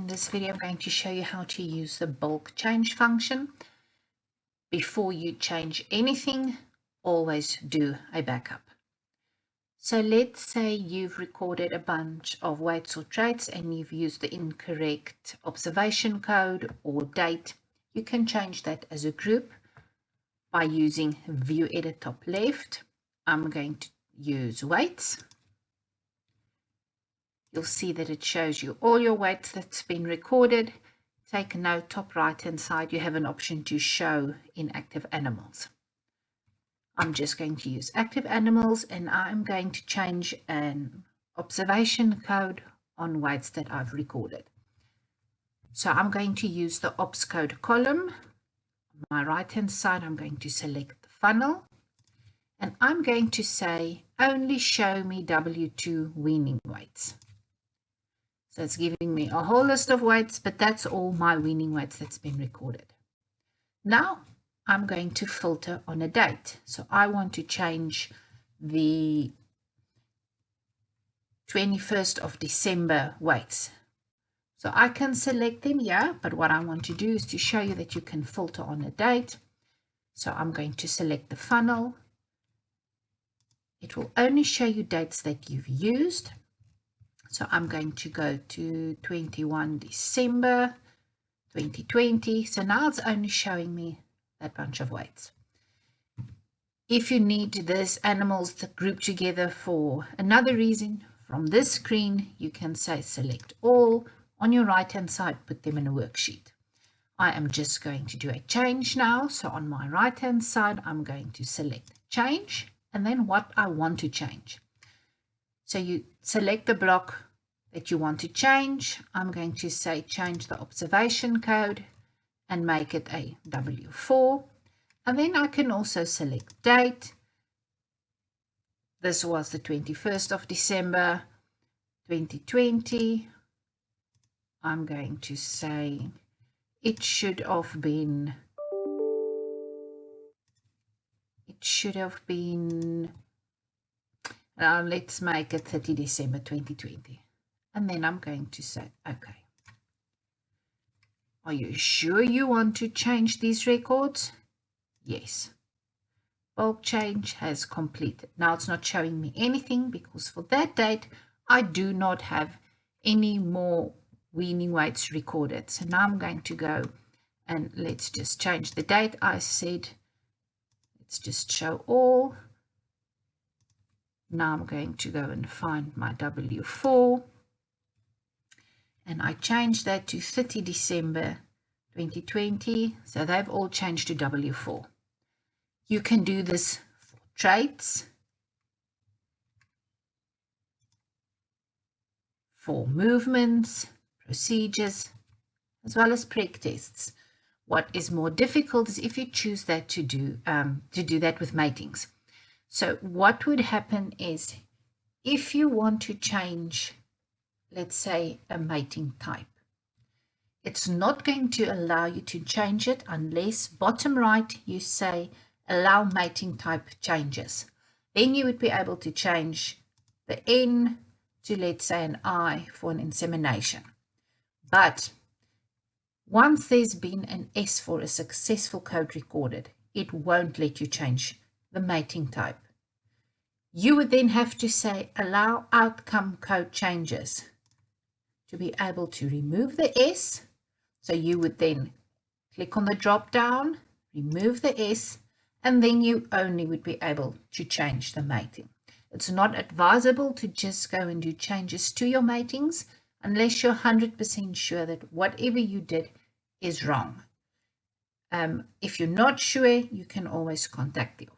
In this video, I'm going to show you how to use the bulk change function. Before you change anything, always do a backup. So let's say you've recorded a bunch of weights or traits and you've used the incorrect observation code or date. You can change that as a group by using View Edit top left. I'm going to use weights. You'll see that it shows you all your weights that's been recorded. Take note, top right hand side, you have an option to show inactive animals. I'm just going to use active animals and I'm going to change an observation code on weights that I've recorded. So I'm going to use the ops code column. On my right hand side, I'm going to select the funnel and I'm going to say only show me W2 weaning weights. So it's giving me a whole list of weights, but that's all my weaning weights that's been recorded. Now I'm going to filter on a date. So I want to change the 21st of December weights. So I can select them here, but what I want to do is to show you that you can filter on a date. So I'm going to select the funnel. It will only show you dates that you've used. So I'm going to go to 21 December 2020. So now it's only showing me that bunch of weights. If you need these animals to group together for another reason, from this screen, you can say select all. On your right hand side, put them in a worksheet. I am just going to do a change now. So on my right hand side, I'm going to select change and then what I want to change. So you select the block that you want to change. I'm going to say change the observation code and make it a W4. And then I can also select date. This was the 21st of December 2020. I'm going to say it should have been let's make it 30 December 2020. And then I'm going to say, okay. Are you sure you want to change these records? Yes. Bulk change has completed. Now it's not showing me anything because for that date, I do not have any more weaning weights recorded. So now I'm going to go and let's just change the date. I said, let's just show all. Now I'm going to go and find my W4. And I changed that to 30 December 2020. So they've all changed to W4. You can do this for traits, for movements, procedures, as well as preg tests. What is more difficult is if you choose that to do that with matings. So what would happen is if you want to change, let's say, a mating type, it's not going to allow you to change it unless bottom right you say allow mating type changes. Then you would be able to change the N to, let's say, an I for an insemination. But once there's been an S for a successful code recorded, it won't let you change the mating type. You would then have to say allow outcome code changes to be able to remove the S. So you would then click on the drop down, remove the S, and then you only would be able to change the mating. It's not advisable to just go and do changes to your matings unless you're 100% sure that whatever you did is wrong. If you're not sure, you can always contact the office.